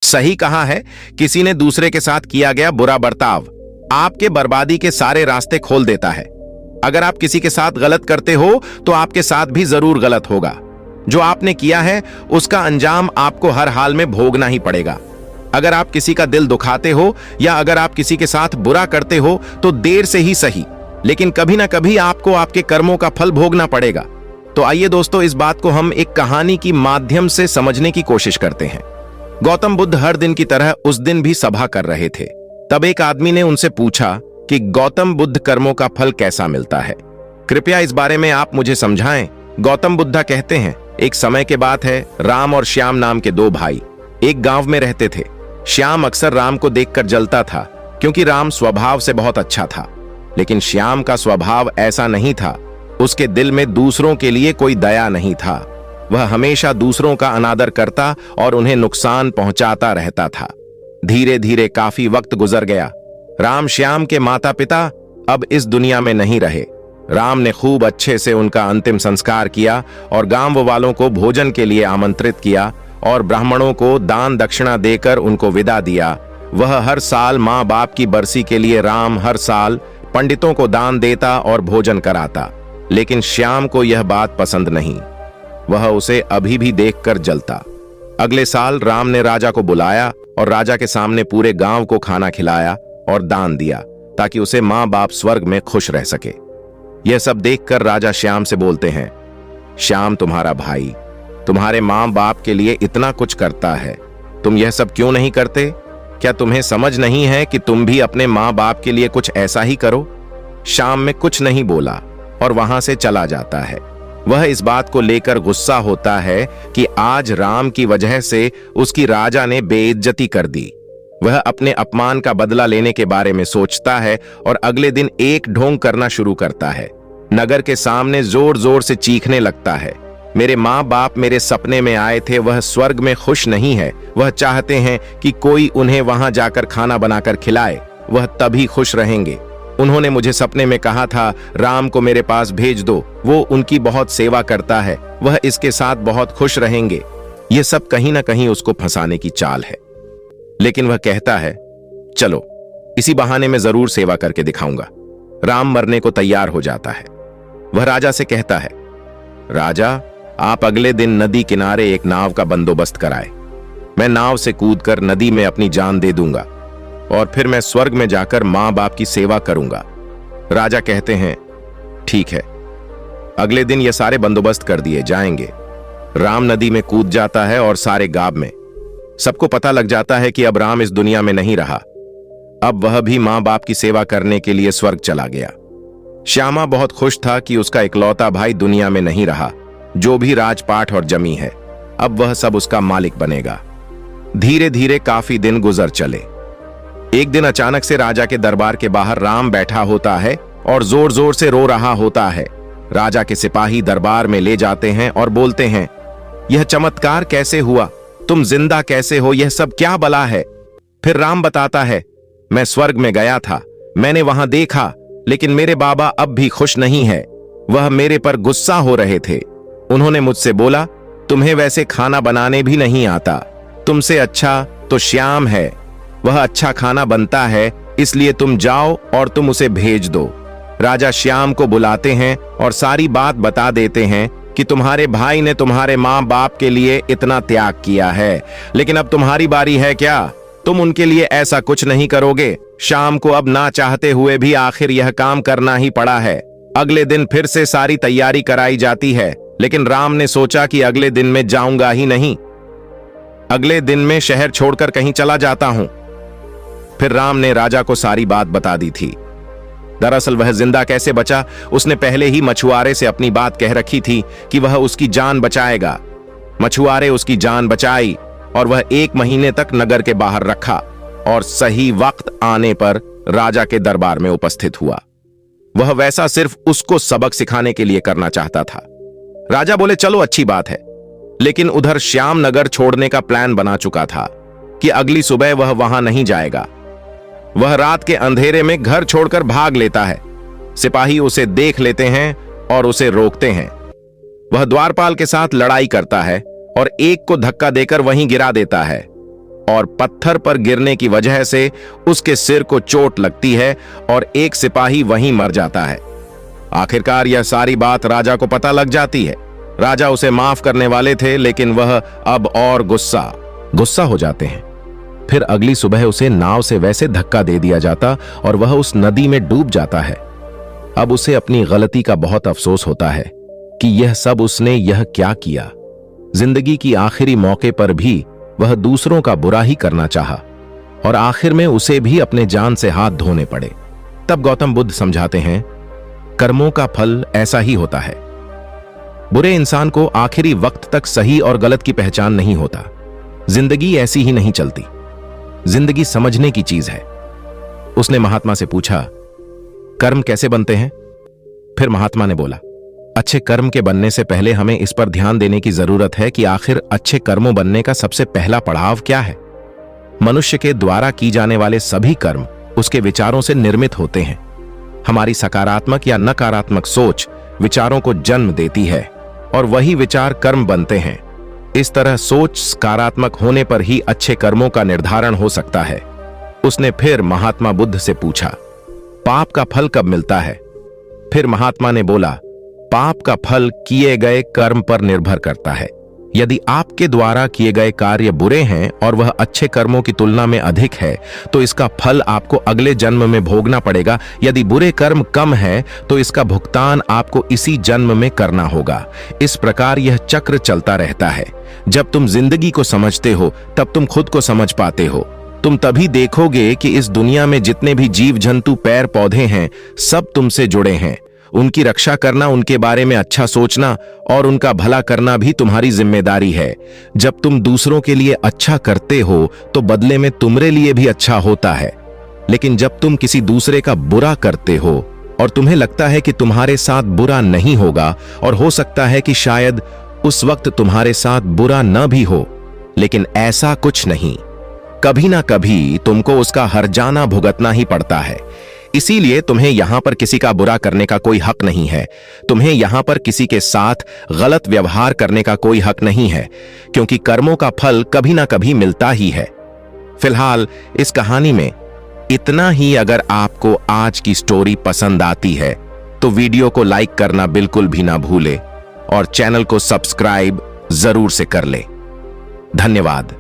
सही कहा है, किसी ने दूसरे के साथ किया गया बुरा बर्ताव आपके बर्बादी के सारे रास्ते खोल देता है। अगर आप किसी के साथ गलत करते हो तो आपके साथ भी जरूर गलत होगा। जो आपने किया है उसका अंजाम आपको हर हाल में भोगना ही पड़ेगा। अगर आप किसी का दिल दुखाते हो या अगर आप किसी के साथ बुरा करते हो तो देर से ही सही, लेकिन कभी ना कभी आपको आपके कर्मों का फल भोगना पड़ेगा। तो आइए दोस्तों, इस बात को हम एक कहानी की माध्यम से समझने की कोशिश करते हैं। गौतम बुद्ध हर दिन की तरह उस दिन भी सभा कर रहे थे। तब एक आदमी ने उनसे पूछा कि गौतम बुद्ध कर्मों का फल कैसा मिलता है, कृपया इस बारे में आप मुझे समझाएं। गौतम बुद्ध कहते हैं, एक समय के बात है, राम और श्याम नाम के दो भाई एक गांव में रहते थे। श्याम अक्सर राम को देखकर जलता था क्योंकि राम स्वभाव से बहुत अच्छा था, लेकिन श्याम का स्वभाव ऐसा नहीं था। उसके दिल में दूसरों के लिए कोई दया नहीं था। वह हमेशा दूसरों का अनादर करता और उन्हें नुकसान पहुंचाता रहता था। धीरे धीरे काफी वक्त गुजर गया। राम श्याम के माता पिता अब इस दुनिया में नहीं रहे। राम ने खूब अच्छे से उनका अंतिम संस्कार किया और गांव वालों को भोजन के लिए आमंत्रित किया और ब्राह्मणों को दान दक्षिणा देकर उनको विदा दिया। वह हर साल माँ बाप की बरसी के लिए राम हर साल पंडितों को दान देता और भोजन कराता, लेकिन श्याम को यह बात पसंद नहीं। वह उसे अभी भी देखकर जलता। अगले साल राम ने राजा को बुलाया और राजा के सामने पूरे गांव को खाना खिलाया और दान दिया ताकि उसे माँ बाप स्वर्ग में खुश रह सके। यह सब देखकर राजा श्याम से बोलते हैं, श्याम तुम्हारा भाई तुम्हारे माँ बाप के लिए इतना कुछ करता है, तुम यह सब क्यों नहीं करते? क्या तुम्हें समझ नहीं है कि तुम भी अपने माँ बाप के लिए कुछ ऐसा ही करो? श्याम में कुछ नहीं बोला और वहां से चला जाता है। वह इस बात को लेकर गुस्सा होता है कि आज राम की वजह से उसकी राजा ने बेइज्जती कर दी। वह अपने अपमान का बदला लेने के बारे में सोचता है और अगले दिन एक ढोंग करना शुरू करता है। नगर के सामने जोर जोर से चीखने लगता है, मेरे माँ बाप मेरे सपने में आए थे, वह स्वर्ग में खुश नहीं है। वह चाहते हैं कि कोई उन्हें वहां जाकर खाना बनाकर खिलाए, वह तभी खुश रहेंगे। उन्होंने मुझे सपने में कहा था, राम को मेरे पास भेज दो, वो उनकी बहुत सेवा करता है, वह इसके साथ बहुत खुश रहेंगे। यह सब कहीं ना कहीं उसको फंसाने की चाल है, लेकिन वह कहता है, चलो इसी बहाने में जरूर सेवा करके दिखाऊंगा। राम मरने को तैयार हो जाता है। वह राजा से कहता है, राजा आप अगले दिन नदी किनारे एक नाव का बंदोबस्त कराए। मैं नाव से कूदकर नदी में अपनी जान दे दूंगा और फिर मैं स्वर्ग में जाकर मां बाप की सेवा करूंगा। राजा कहते हैं, ठीक है। अगले दिन ये सारे बंदोबस्त कर दिए जाएंगे। राम नदी में कूद जाता है और सारे गांव में सबको पता लग जाता है कि अब राम इस दुनिया में नहीं रहा। अब वह भी मां बाप की सेवा करने के लिए स्वर्ग चला गया। श्यामा बहुत खुश था कि उसका इकलौता भाई दुनिया में नहीं रहा। जो भी राजपाट और जमी है, अब वह सब उसका मालिक बनेगा। धीरे धीरे काफी दिन गुजर चले। एक दिन अचानक से राजा के दरबार के बाहर राम बैठा होता है और जोर जोर से रो रहा होता है। राजा के सिपाही दरबार में ले जाते हैं और बोलते हैं, यह चमत्कार कैसे हुआ? तुम जिंदा कैसे हो? यह सब क्या बला है? फिर राम बताता है, मैं स्वर्ग में गया था, मैंने वहां देखा, लेकिन मेरे बाबा अब भी खुश नहीं है। वह मेरे पर गुस्सा हो रहे थे। उन्होंने मुझसे बोला, तुम्हें वैसे खाना बनाने भी नहीं आता, तुमसे अच्छा तो श्याम है, वह अच्छा खाना बनता है, इसलिए तुम जाओ और तुम उसे भेज दो। राजा श्याम को बुलाते हैं और सारी बात बता देते हैं कि तुम्हारे भाई ने तुम्हारे माँ बाप के लिए इतना त्याग किया है, लेकिन अब तुम्हारी बारी है क्या? तुम उनके लिए ऐसा कुछ नहीं करोगे। शाम को अब ना चाहते हुए भी आखिर यह काम करना ही पड़ा है। अगले दिन फिर से सारी तैयारी कराई जाती है, लेकिन राम ने सोचा कि अगले दिन में जाऊंगा ही नहीं, अगले दिन में शहर छोड़कर कहीं चला जाता हूं। फिर राम ने राजा को सारी बात बता दी थी। दरअसल वह जिंदा कैसे बचा, उसने पहले ही मछुआरे से अपनी बात कह रखी थी कि वह उसकी जान बचाएगा। मछुआरे उसकी जान बचाई और वह 1 महीने तक नगर के बाहर रखा और सही वक्त आने पर राजा के दरबार में उपस्थित हुआ। वह वैसा सिर्फ उसको सबक सिखाने के लिए करना चाहता था। राजा बोले, चलो अच्छी बात है, लेकिन उधर श्याम नगर छोड़ने का प्लान बना चुका था कि अगली सुबह वह वहां नहीं जाएगा। वह रात के अंधेरे में घर छोड़कर भाग लेता है। सिपाही उसे देख लेते हैं और उसे रोकते हैं। वह द्वारपाल के साथ लड़ाई करता है और एक को धक्का देकर वहीं गिरा देता है और पत्थर पर गिरने की वजह से उसके सिर को चोट लगती है और एक सिपाही वहीं मर जाता है। आखिरकार यह सारी बात राजा को पता लग जाती है। राजा उसे माफ करने वाले थे, लेकिन वह अब और गुस्सा हो जाते हैं। फिर अगली सुबह उसे नाव से वैसे धक्का दे दिया जाता और वह उस नदी में डूब जाता है। अब उसे अपनी गलती का बहुत अफसोस होता है कि यह सब उसने यह क्या किया। जिंदगी की आखिरी मौके पर भी वह दूसरों का बुरा ही करना चाहा और आखिर में उसे भी अपने जान से हाथ धोने पड़े। तब गौतम बुद्ध समझाते हैं, कर्मों का फल ऐसा ही होता है। बुरे इंसान को आखिरी वक्त तक सही और गलत की पहचान नहीं होता। जिंदगी ऐसी ही नहीं चलती। जिंदगी समझने की चीज है। उसने महात्मा से पूछा, कर्म कैसे बनते हैं? फिर महात्मा ने बोला, अच्छे कर्म के बनने से पहले हमें इस पर ध्यान देने की जरूरत है कि आखिर अच्छे कर्मों बनने का सबसे पहला पड़ाव क्या है। मनुष्य के द्वारा की जाने वाले सभी कर्म उसके विचारों से निर्मित होते हैं। हमारी सकारात्मक या नकारात्मक सोच विचारों को जन्म देती है और वही विचार कर्म बनते हैं। इस तरह सोच सकारात्मक होने पर ही अच्छे कर्मों का निर्धारण हो सकता है। उसने फिर महात्मा बुद्ध से पूछा, पाप का फल कब मिलता है? फिर महात्मा ने बोला, पाप का फल किए गए कर्म पर निर्भर करता है। यदि आपके द्वारा किए गए कार्य बुरे हैं और वह अच्छे कर्मों की तुलना में अधिक है, तो इसका फल आपको अगले जन्म में भोगना पड़ेगा। यदि बुरे कर्म कम है, तो इसका भुगतान आपको इसी जन्म में करना होगा। इस प्रकार यह चक्र चलता रहता है। जब तुम जिंदगी को समझते हो, तब तुम खुद को समझ पाते हो। तुम तभी देखोगे कि इस दुनिया में जितने भी जीव जंतु, पेड़ पौधे हैं, सब तुमसे जुड़े हैं। उनकी रक्षा करना, उनके बारे में अच्छा सोचना और उनका भला करना भी तुम्हारी जिम्मेदारी है। जब तुम दूसरों के लिए अच्छा करते हो, तो बदले में तुम्हारे लिए भी अच्छा होता है। लेकिन जब तुम किसी दूसरे का बुरा करते हो और तुम्हें लगता है कि तुम्हारे साथ बुरा नहीं होगा, और हो सकता है कि शायद उस वक्त तुम्हारे साथ बुरा न भी हो, लेकिन ऐसा कुछ नहीं। कभी ना कभी तुमको उसका हर्जाना भुगतना ही पड़ता है। इसीलिए तुम्हें यहां पर किसी का बुरा करने का कोई हक नहीं है। तुम्हें यहां पर किसी के साथ गलत व्यवहार करने का कोई हक नहीं है, क्योंकि कर्मों का फल कभी ना कभी मिलता ही है। फिलहाल इस कहानी में इतना ही। अगर आपको आज की स्टोरी पसंद आती है तो वीडियो को लाइक करना बिल्कुल भी ना भूले और चैनल को सब्सक्राइब जरूर से कर ले। धन्यवाद।